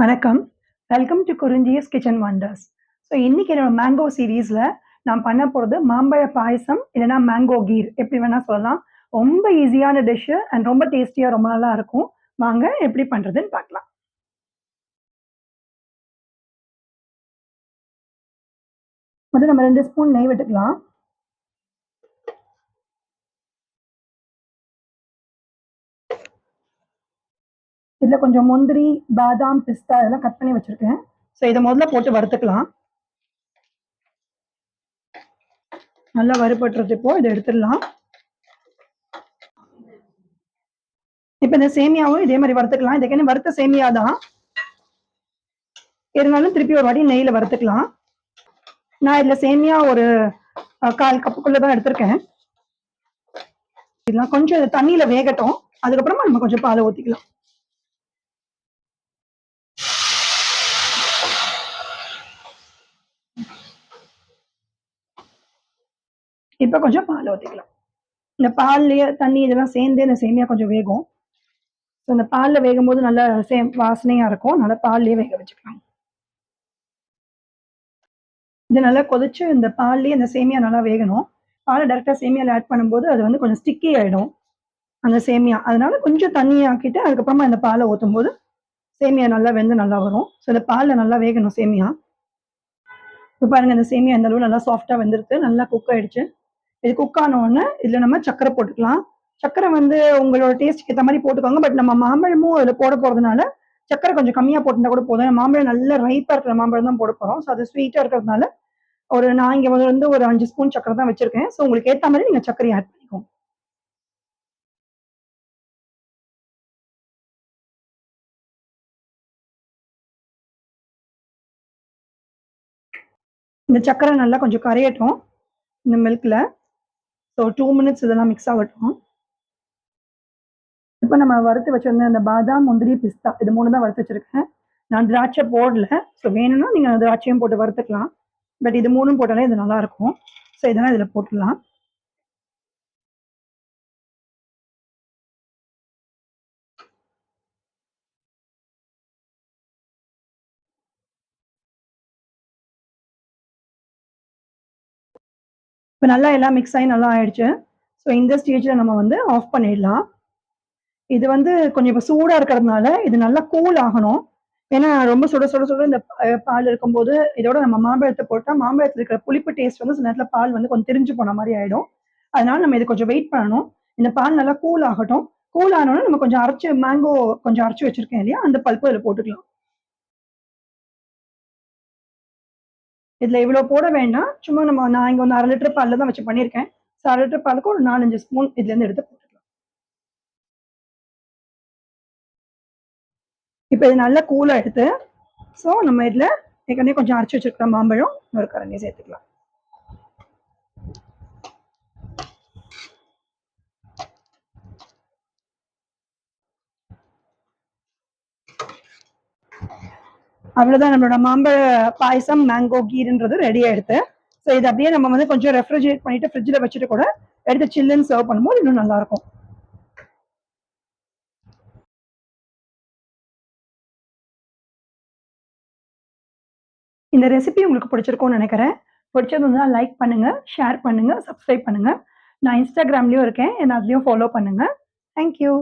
வணக்கம். Welcome to Kurinji's kitchen wonders. So இன்னைக்கு என்னோட மேங்கோ சீரீஸ்ல நான் பண்ண போறது மாம்பழ பாயசம் இல்லைன்னா மேங்கோ கீர் எப்படி வேணா சொல்லலாம். ரொம்ப ஈஸியான டிஷ் அண்ட் ரொம்ப டேஸ்டியா ரொம்ப நல்லா இருக்கும். வாங்க எப்படி பண்றதுன்னு பார்க்கலாம். முதல்ல நம்ம 2 ஸ்பூன் நெய் விட்டுக்கலாம். இதுல கொஞ்சம் முந்திரி, பாதாம், பிஸ்தா இதெல்லாம் கட் பண்ணி வச்சிருக்கேன். ஸோ இதை முதல்ல போட்டு வறுத்துக்கலாம். நல்லா வறுபட்டுறது இப்போ இதை எடுத்துடலாம். இப்போ இந்த சேமியாவும் இதே மாதிரி வறுத்துக்கலாம். இதுக்கு வறுத்த சேமியா தான் இருந்தாலும் திருப்பி ஒரு வாட்டி நெய்யில் வறுத்துக்கலாம். நான் இதில் சேமியா ஒரு 1/4 கப்புக்குள்ள தான் எடுத்திருக்கேன். இதெல்லாம் கொஞ்சம் தண்ணியில வேகட்டும். அதுக்கப்புறமா நம்ம கொஞ்சம் பாலை ஊற்றிக்கலாம். இப்போ கொஞ்சம் பால் ஊற்றிக்கலாம். இந்த பால்லையே தண்ணி இதெல்லாம் சேர்ந்து இந்த சேமியா கொஞ்சம் வேகும். ஸோ இந்த பாலில் வேகும் போது நல்ல வாசனையா இருக்கும். நல்லா பால்லையே வேக வச்சுக்கலாம். இது நல்லா கொதிச்சு இந்த பால்லையே இந்த சேமியா நல்லா வேகணும். பாலை டைரெக்டாக சேமியாவில் ஆட் பண்ணும்போது அது வந்து கொஞ்சம் ஸ்டிக்கி ஆகிடும் அந்த சேமியா. அதனால கொஞ்சம் தண்ணி ஆக்கிட்டு அதுக்கப்புறமா இந்த பாலை ஊற்றும் போது சேமியா நல்லா வெந்து நல்லா வரும். ஸோ இந்த பாலில் நல்லா வேகணும் சேமியா. இப்போ பாருங்க இந்த சேமியா இந்த அளவு நல்லா சாஃப்டாக வெந்திருக்கு, நல்லா குக் ஆயிடுச்சு. இது குக் ஆன உடனே இதில் நம்ம சர்க்கரை போட்டுக்கலாம். சர்க்கரை வந்து உங்களோட டேஸ்ட்டுக்கு ஏற்ற மாதிரி போட்டுக்கோங்க. பட் நம்ம மாம்பழமும் அதில் போட போகிறதுனால சர்க்கரை கொஞ்சம் கம்மியாக போட்டுருந்தா கூட போதும். மாம்பழம் நல்ல ரைப்பாக இருக்கிற மாம்பழம் தான் போட போகிறோம். ஸோ அது ஸ்வீட்டாக இருக்கிறதுனால நான் இங்கே வந்து ஒரு 5 ஸ்பூன் சர்க்கரை தான் வச்சிருக்கேன். ஸோ உங்களுக்கு ஏற்ற மாதிரி நீங்கள் சர்க்கரை ஆட் பண்ணிக்கோங்க. இந்த சர்க்கரை நல்லா கொஞ்சம் கரையட்டும் இந்த மில்கில். ஸோ 2 மினிட்ஸ் இதெல்லாம் மிக்ஸ் ஆகட்டும். இப்போ நம்ம வறுத்து வச்சிருந்த அந்த பாதாம், முந்திரி, பிஸ்தா இது 3 தான் வறுத்து வச்சிருக்கேன். நான் திராட்சை போடல. ஸோ வேணும்னா நீங்கள் திராட்சையும் போட்டு வறுத்துக்கலாம். பட் இது 3ம் போட்டாலே இது நல்லா இருக்கும். ஸோ இதெல்லாம் இதில் போட்டுடலாம். இப்போ நல்லா எல்லாம் மிக்ஸ் ஆகி நல்லா ஆயிடுச்சு. ஸோ இந்த ஸ்டேஜில் நம்ம வந்து ஆஃப் பண்ணிடலாம். இது வந்து கொஞ்சம் இப்போ சூடாக இருக்கிறதுனால இது நல்லா கூல் ஆகணும். ஏன்னா ரொம்ப சுட சுட சுட இந்த பால் இருக்கும்போது இதோட நம்ம மாம்பழத்தை போட்டால் மாம்பழத்தில் இருக்கிற புளிப்பு டேஸ்ட் வந்து சில நேரத்தில் பால் வந்து கொஞ்சம் திரிஞ்சு போன மாதிரி ஆகிடும். அதனால நம்ம இது கொஞ்சம் வெயிட் பண்ணணும். இந்த பால் நல்லா கூல் ஆகட்டும். கூல் ஆனோடனே நம்ம கொஞ்சம் மேங்கோ கொஞ்சம் அரைச்சி வச்சிருக்கேன் இல்லையா, அந்த பல்ப்பு இதில் போட்டுக்கலாம். இதில் இவ்வளோ போட வேண்டாம். சும்மா நான் இங்கே ஒரு 1/2 லிட்டர் பாலில் தான் வச்சு பண்ணியிருக்கேன். ஸோ 1/2 லிட்டர் பாலுக்கு ஒரு 4-5 ஸ்பூன் இதுலேருந்து எடுத்து போட்டுக்கலாம். இப்போ இது நல்லா கூலாக எடுத்து ஸோ நம்ம இதில் ஏற்கனவே கொஞ்சம் அரைச்சி வச்சிருக்கிற மாம்பழம் ஒரு கரண்டி சேர்த்துக்கலாம். அவ்வளோதான், நம்மளோட மாம்பழ பாயசம் மேங்கோ கீர்ன்றது ரெடி ஆயிடுது. ஸோ இது அப்படியே நம்ம வந்து கொஞ்சம் ரெஃப்ரிஜரேட் பண்ணிட்டு ஃப்ரிட்ஜில் வச்சுட்டு கூட எடுத்து சில்லுன்னு சர்வ் பண்ணும்போது இன்னும் நல்லா இருக்கும். இந்த ரெசிபி உங்களுக்கு பிடிச்சிருக்கும்னு நினைக்கிறேன். பிடிச்சதுன்னா லைக் பண்ணுங்க, ஷேர் பண்ணுங்க, சப்ஸ்கிரைப் பண்ணுங்க. நான் இன்ஸ்டாகிராம்லயும் இருக்கேன், என்ன அதுலயும் ஃபாலோ பண்ணுங்க. தேங்க்யூ.